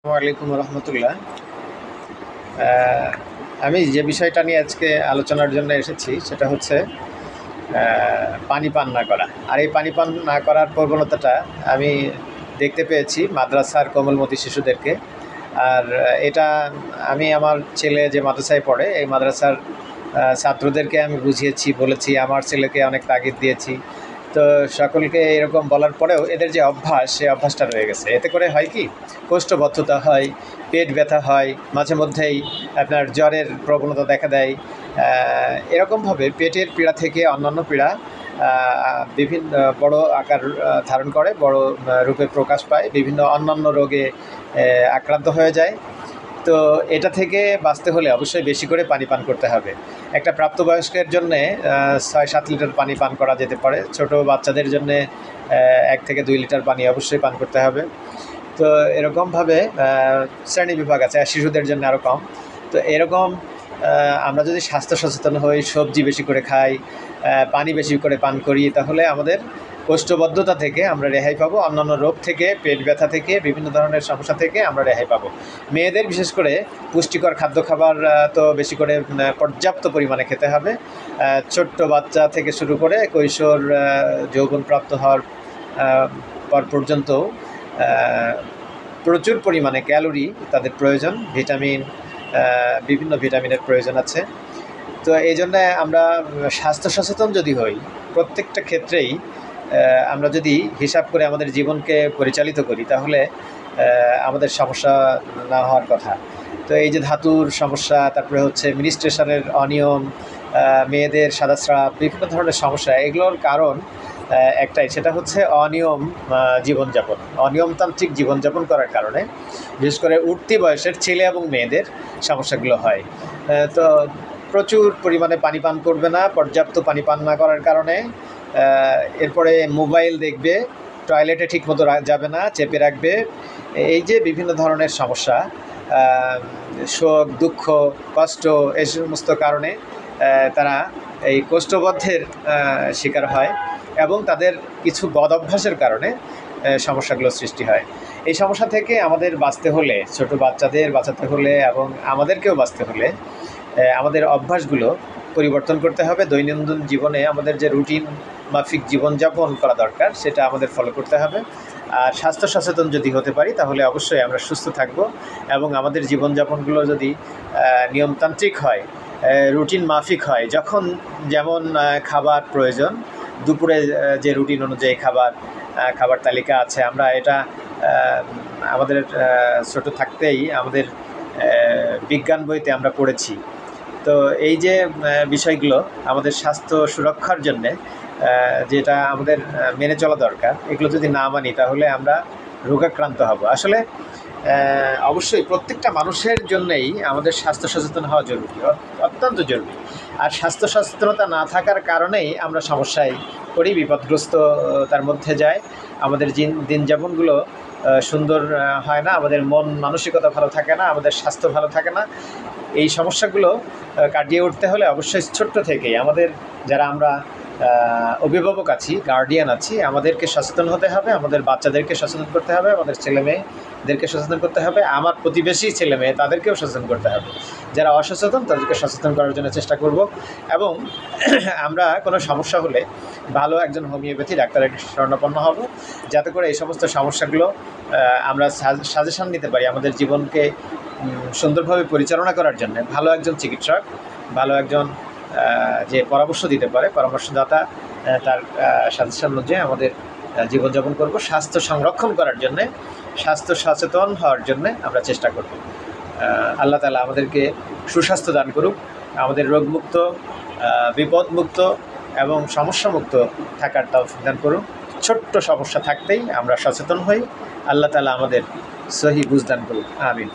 ওয়ালাইকুম রহমতুল্লাহ। আমি যে বিষয়টা নিয়ে আজকে আলোচনার জন্য এসেছি সেটা হচ্ছে পানি পান না করা। আর এই পানি পান না করার প্রবণতাটা আমি দেখতে পেয়েছি মাদ্রাসার কোমলমতি শিশুদেরকে। আর এটা আমি আমার ছেলে যে মাদ্রাসায় পড়ে এই মাদ্রাসার ছাত্রদেরকে আমি বুঝিয়েছি, বলেছি, আমার ছেলেকে অনেক তাগিদ দিয়েছি। তো সকলকে এরকম বলার পরেও এদের যে অভ্যাস, সেই অভ্যাসটা রয়ে গেছে। এতে করে হয় কি, কোষ্ঠবদ্ধতা হয়, পেট ব্যথা হয়, মাঝে মধ্যেই আপনার জ্বরের প্রবণতা দেখা দেয়। এরকমভাবে পেটের পীড়া থেকে অন্যান্য পীড়া বিভিন্ন বড় আকার ধারণ করে, বড় রূপে প্রকাশ পায়, বিভিন্ন অন্যান্য রোগে আক্রান্ত হয়ে যায়। তো এটা থেকে বাঁচতে হলে অবশ্যই বেশি করে পানি পান করতে হবে। একটা প্রাপ্তবয়স্কের জন্যে ৬-৭ লিটার পানি পান করা যেতে পারে। ছোট বাচ্চাদের জন্যে ১ থেকে ২ লিটার পানি অবশ্যই পান করতে হবে। তো এরকমভাবে শ্রেণীবিভাগ আছে, আর শিশুদের জন্য আরও কম। তো এরকম আমরা যদি স্বাস্থ্য সচেতন হই, সবজি বেশি করে খাই, পানি বেশি করে পান করি, তাহলে আমাদের কোষ্ঠবদ্ধতা থেকে আমরা রেহাই পাবো, অন্যান্য রোগ থেকে, পেট ব্যথা থেকে, বিভিন্ন ধরনের সমস্যা থেকে আমরা রেহাই পাবো। মেয়েদের বিশেষ করে পুষ্টিকর খাদ্য খাবার তো বেশি করে পর্যাপ্ত পরিমাণে খেতে হবে। ছোট্ট বাচ্চা থেকে শুরু করে কৈশোর যৌবনপ্রাপ্ত হওয়ার পর পর্যন্ত প্রচুর পরিমাণে ক্যালোরি তাদের প্রয়োজন, ভিটামিন, বিভিন্ন ভিটামিনের প্রয়োজন আছে। তো এই জন্যে আমরা স্বাস্থ্য সচেতন যদি হই, প্রত্যেকটা ক্ষেত্রেই আমরা যদি হিসাব করে আমাদের জীবনকে পরিচালিত করি, তাহলে আমাদের সমস্যা না হওয়ার কথা। তো এই যে ধাতুর সমস্যা, তারপরে হচ্ছে মিনিস্ট্রেশনের অনিয়ম, মেয়েদের সাদাস্রাব, বিভিন্ন ধরনের সমস্যা, এগুলোর কারণ একটাই, সেটা হচ্ছে অনিয়ম জীবনযাপন। অনিয়মতান্ত্রিক জীবনযাপন করার কারণে বিশেষ করে উঠতি বয়সের ছেলে এবং মেয়েদের সমস্যাগুলো হয়। তো প্রচুর পরিমাণে পানি পান করবে না, পর্যাপ্ত পানি পান না করার কারণে এরপরে মোবাইল দেখবে, টয়লেটে ঠিকমতো যাবে না, চেপে রাখবে। এই যে বিভিন্ন ধরনের সমস্যা, শোক, দুঃখ, কষ্ট, এই সমস্ত কারণে তারা এই কোষ্ঠবদ্ধের শিকার হয় এবং তাদের কিছু বদ অভ্যাসের কারণে সমস্যাগুলো সৃষ্টি হয়। এই সমস্যা থেকে আমাদের বাঁচতে হলে, ছোট বাচ্চাদের বাঁচাতে হলে এবং আমাদেরকেও বাঁচতে হলে আমাদের অভ্যাসগুলো পরিবর্তন করতে হবে। দৈনন্দিন জীবনে আমাদের যে রুটিন মাফিক জীবনযাপন করা দরকার, সেটা আমাদের ফলো করতে হবে। আর স্বাস্থ্য সচেতন যদি হতে পারি, তাহলে অবশ্যই আমরা সুস্থ থাকব এবং আমাদের জীবনযাপনগুলো যদি নিয়মতান্ত্রিক হয়, রুটিন মাফিক হয়, যখন যেমন খাবার প্রয়োজন, দুপুরে যে রুটিন অনুযায়ী খাবার তালিকা আছে, আমরা এটা আমাদের ছোট থাকতেই আমাদের বিজ্ঞান বইতে আমরা পড়েছি। তো এই যে বিষয়গুলো আমাদের স্বাস্থ্য সুরক্ষার জন্যে যেটা আমাদের মেনে চলা দরকার, এগুলো যদি না মানি তাহলে আমরা রোগাক্রান্ত হব। আসলে অবশ্যই প্রত্যেকটা মানুষের জন্যেই আমাদের স্বাস্থ্য সচেতন হওয়া জরুরি, অত্যন্ত জরুরি। আর স্বাস্থ্য সচেতনতা না থাকার কারণেই আমরা সমস্যায় পড়ি, বিপদগ্রস্ত তার মধ্যে যায়, আমাদের দিনযাপনগুলো সুন্দর হয় না, আমাদের মন মানসিকতা ভালো থাকে না, আমাদের স্বাস্থ্য ভালো থাকে না। এই সমস্যাগুলো কাটিয়ে উঠতে হলে অবশ্যই ছোট্ট থেকেই আমাদের, যারা আমরা অভিভাবক আছি, গার্ডিয়ান আছি, আমাদেরকে সচেতন হতে হবে, আমাদের বাচ্চাদেরকে সচেতন করতে হবে, আমাদের ছেলেমেয়েদেরকে সচেতন করতে হবে, আমার প্রতিবেশী ছেলেমেয়ে তাদেরকেও সচেতন করতে হবে। যারা অসচেতন তাদেরকে সচেতন করার জন্য চেষ্টা করব। এবং আমরা কোনো সমস্যা হলে ভালো একজন হোমিওপ্যাথি ডাক্তারের শরণাপন্ন হব, যাতে করে এই সমস্ত সমস্যাগুলো আমরা সাজেশন নিতে পারি আমাদের জীবনকে সুন্দরভাবে পরিচালনা করার জন্য। ভালো একজন চিকিৎসক, ভালো একজন যে পরামর্শ দিতে পারে, পরামর্শদাতা, তার সাজেশন অনুযায়ী আমাদের জীবনযাপন করব। স্বাস্থ্য সংরক্ষণ করার জন্যে, স্বাস্থ্য সচেতন হওয়ার জন্যে আমরা চেষ্টা করব। আল্লাহ তাআলা আমাদেরকে সুস্বাস্থ্য দান করুক, আমাদের রোগমুক্ত, বিপদমুক্ত এবং সমস্যামুক্ত থাকার তৌফিক দান করুন। ছোট্ট সমস্যা থাকতেই আমরা সচেতন হই। আল্লাহ তাআলা আমাদের সহি বুঝ দান করুক। আমিন।